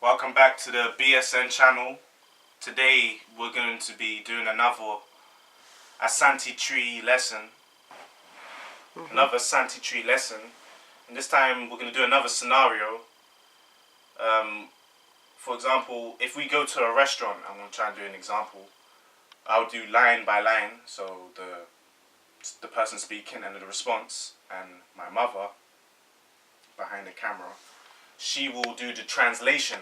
Welcome back to the BSN channel. Today we're going to be doing another Asante Twi lesson. Another Asante Twi lesson. And this time we're going to do another scenario. For example, if we go to a restaurant, I'm going to try and do an example. I'll do line by line, so the person speaking and the response, and my mother behind the camera, she will do the translation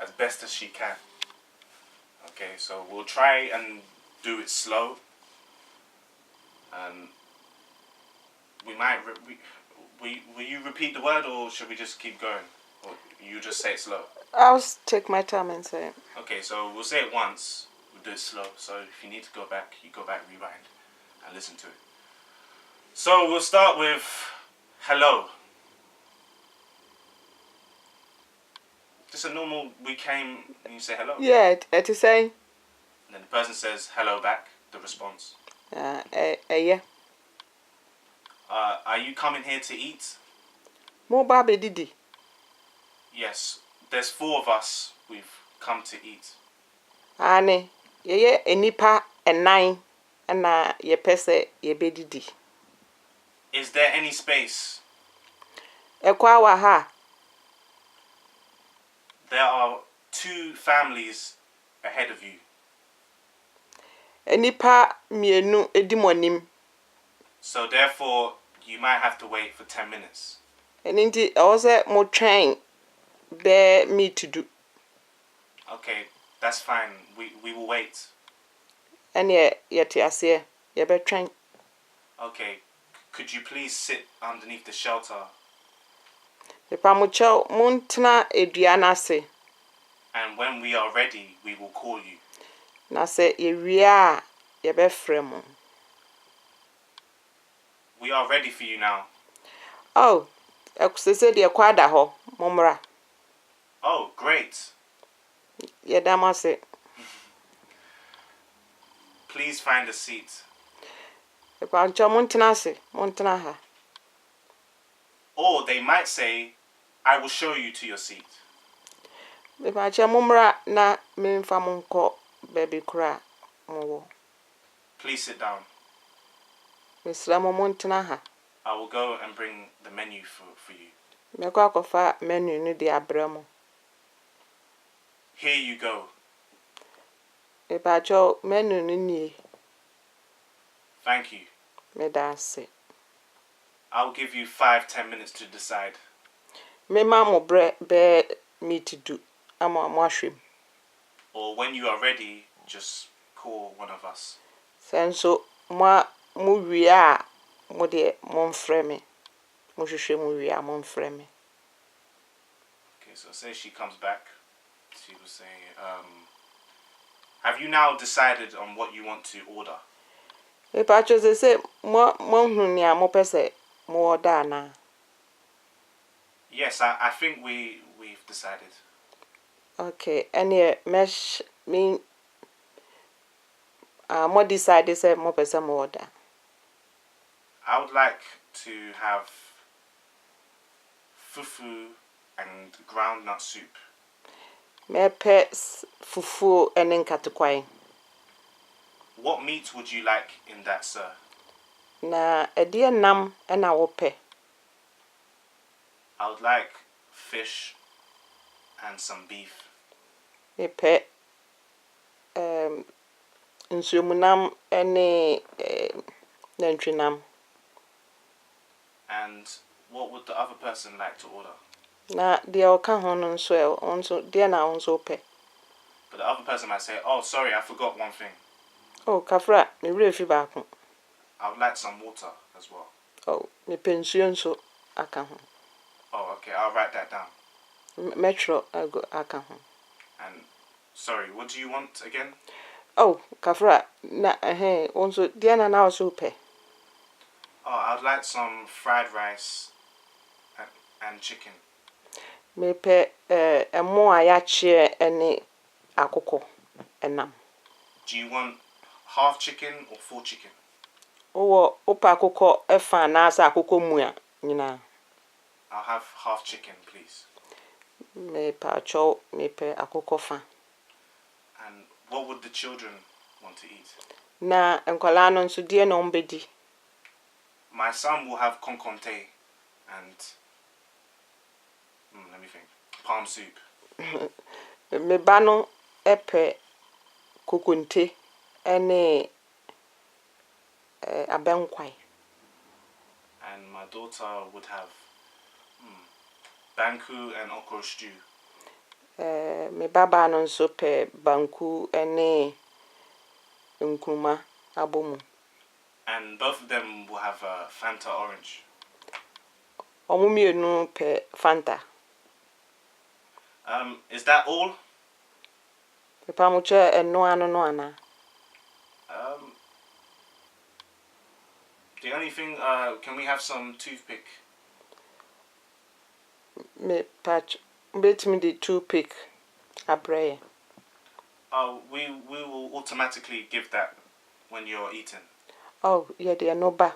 as best as she can. Okay, so we'll try and do it slow. We might. Will you repeat the word, or should we just keep going? Or you just say it slow? I'll take my time and say it. Okay, so we'll say it once. We'll do it slow. So if you need to go back, you go back, rewind, and listen to it. So we'll start with hello. Just a normal, we came and you say hello. Yeah, to say. And then the person says hello back, the response. Yeah. Are you coming here to eat? Mo babe didi. Yes, there's 4 of us. We've come to eat. Ane, ye enipa enine, ana ye pese ye be didi. Is there any space? Ekwa wa ha. There are 2 families ahead of you. Enipa mienu edimonim. So therefore, you might have to wait for 10 minutes. Eninti ose mo train be me to do. Okay, that's fine. We will wait. Ene ye ti ase ye be train. Okay, could you please sit underneath the shelter? Epa mo chao montna eduana se. And when we are ready, we will call you. Na se ye wia ye be fremo. We are ready for you now. Oh, ekusese de kwada ho momra. Oh, great. Ye damase. Please find a seat. Epa ncho montna ha. Or they might say, I will show you to your seat. Epa ncho momra na memfa monko baby kura mo. Please sit down. Misra mo montna ha. I will go and bring the menu for you. Mekwa kofa menu ni de abramo. Here you go. Epa ncho menu ni. Thank you. Me dance. I'll give you 5-10 minutes to decide. Me ma mo bre be me to do. Amo ahwim. Or when you are ready, just call one of us. Senso mo wia mo de mo mfrɛ me. Mo hwehwɛ mo wia mo mfrɛ me. Okay, so say she comes back. She will say, have you now decided on what you want to order? Epa ncho say mo hu ni mo pese mo order na. Yes, I think we've decided. Okay, any mesh mean mo decide say mo pese mo order. I would like to have fufu and groundnut soup. Me pe fufu ene nkatkwai. What meat would you like in that, sir? Na edie nam na wo pe. I would like fish and some beef. Me pe nsuomunam ene nantwinam. And what would the other person like to order? Na dia oka ho no nso dia na onso pe. But the other person might say, oh, sorry, I forgot one thing. Oh, kafra, me refi baako. I would like some water as well. Oh, me pensuo nso aka ho. Oh, okay, I'll write that down. Metro aka ho. And sorry, what do you want again? Oh, kafra, na onso dia na also pe. Oh, I would like some fried rice and chicken. Me pe emo ayache ene akoko enam. Do you want half chicken or full chicken? Owo opa akoko efa na asa akoko mu a nyina. I'll have half chicken, please. Me pacho me pe akokofa. And what would the children want to eat? Na enkwala no nso die na ombedi. My son will have konkonte and let me think. Palm soup. Me ba no epe kokonte ene abenkwai. And my daughter would have banku and okra stew. Me baba no nso pe banku ene nkruma abomu. And both of them will have Fanta orange. Omo mienu pe Fanta. Is that all? Pepa muche eno ano no ana. The only thing, can we have some toothpick? Me patch bet me the toothpick abreye. We will automatically give that when you're eating. Oh, yeah, they no ba.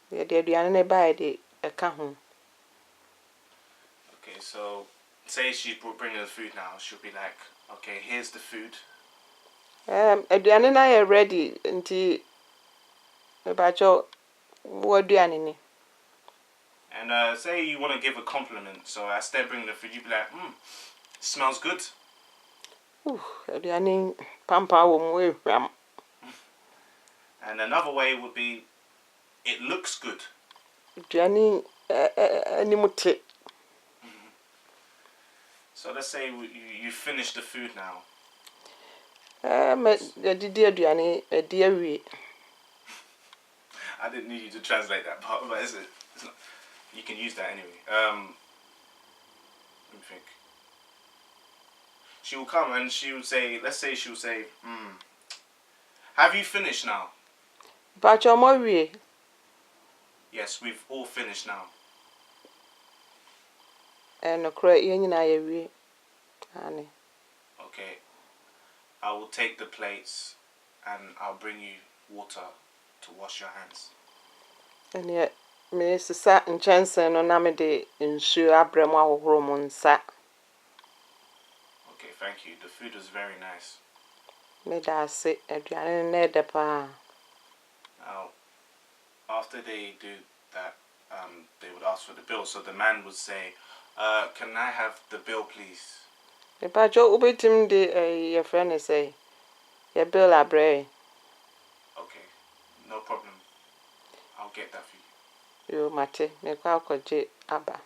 Yeah, they do ane ba de eka ho. Okay, so say she's bringing the food now, she'll be like, okay, here's the food. Aduane na ye ready nti me bacho wo aduane ni. And say you want to give a compliment, so as they bring the food, you'd be like, smells good. Aduane pampa wo mu ehwam. And another way would be, it looks good. Aduane animute. So let's say you finish the food now. Me didi aduane edi awie. I didn't need you to translate that part, but it's not, you can use that anyway. Let me think. She will come and she will say, let's say she will say, have you finished now? Bacho mo wie. Yes, we've all finished now. No kra ye nyina ye wie. Ani. Okay. I will take the plates and I'll bring you water to wash your hands. Ene me sisa nchense no na me de nsu abrem ahohoro mo nsa. Okay, thank you. The food was very nice. Me da se aduane na ede pa. Now, after they do that, they would ask for the bill. So the man would say, can I have the bill, please? Me bacho ubetim de your friend say your bill abre. Okay, no problem. I'll get that for you. Yo mate me kwa koje aba.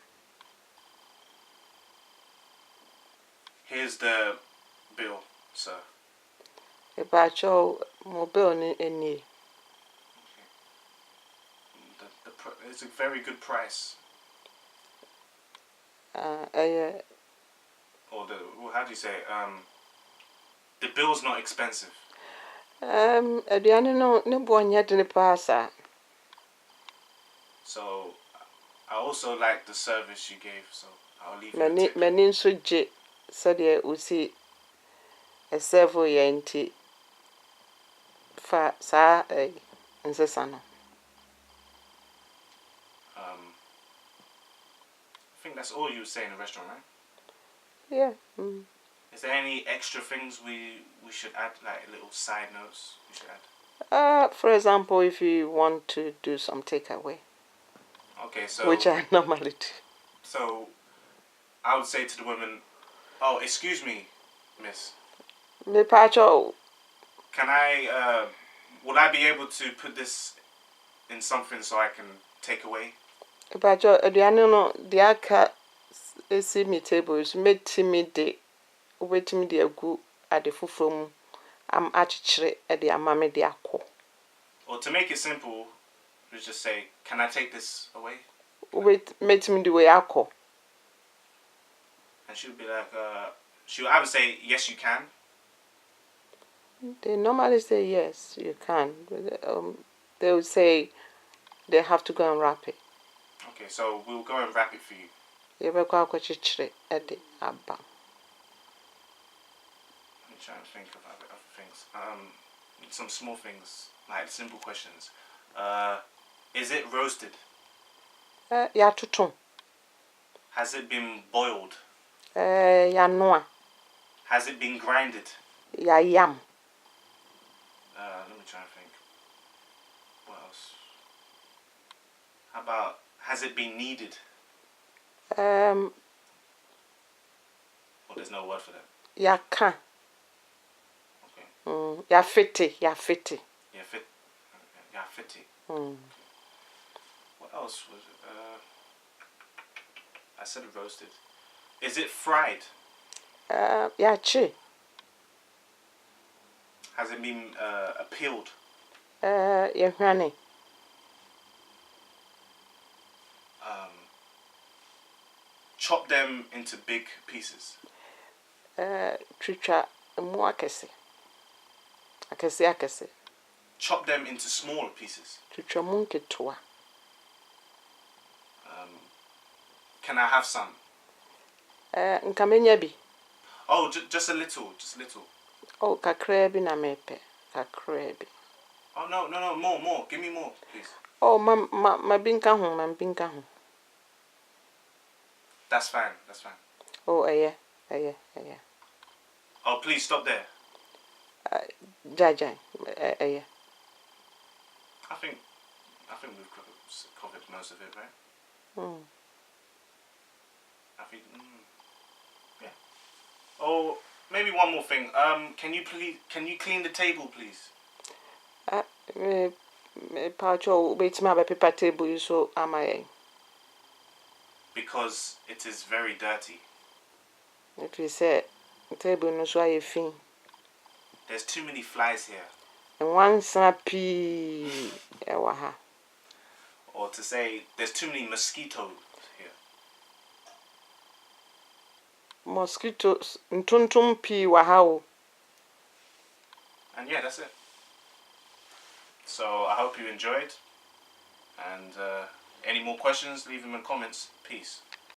Here's the bill, sir. Me bacho mo bill ni eni. It's a very good price. Or how do you say? The bill's not expensive. Aduane no ne bo nya de ne pa sa. So I also like the service you gave, so I'll leave you a tip. Mani nso je so de usi e serve ye nti fa sa nsesa no. I think that's all you would say in a restaurant, right? Yeah. Is there any extra things we should add, like little side notes we should add? For example, if you want to do some takeaway. Okay, so which I normally do. So I would say to the woman, "Oh, excuse me, miss. Me pacho. Can I? Would I be able to put this in something so I can take away?" Pacho, aduane no de aka esi mi table so metimi de obetimi de agu ade foforo mu am achichire e de amame de akọ. Or to make it simple, let's just say, "Can I take this away?" Metimi de we akọ. And she'll be like, she'll either say, "Yes, you can." They normally say yes, you can. They will say they have to go and wrap it. Okay, so we'll go and wrap it for you. You be kwa chichire e de aba. Let me try and think of other things. Some small things, like simple questions. Is it roasted? Ya tutun. Has it been boiled? Yanoa. Has it been grinded? Yam. Let me try and think. What else? How about, has it been kneaded? Or there's no word for that? Yaka. Okay. Yafiti. Yeah, fit. Yeah, fitty. What else was it? I said roasted. Is it fried? Yachi. Has it been peeled? Yahwani. Chop them into big pieces. Chicha mu akese. Akese. Chop them into smaller pieces. Chicha mu nketewa. Can I have some? Nkamenya bi. Oh, just a little. Oh, kakra bi na mepe. Kakra bi. Oh, no, more. Give me more, please. Oh, ma binka ho. That's fine. Oh, yeah. Oh, please stop there. Jai. Yeah. I think we've covered most of it, right? I think, yeah. Oh, maybe one more thing. Can you clean the table, please? Pacho betima be paper table so am I. Because it is very dirty. If you say table no so aye fin. There's too many flies here. And one snappy ewa. Or to say, there's too many mosquitoes here. Mosquitoes ntuntum pi wa ha. And yeah, that's it. So I hope you enjoyed. And any more questions, leave them in comments. Peace.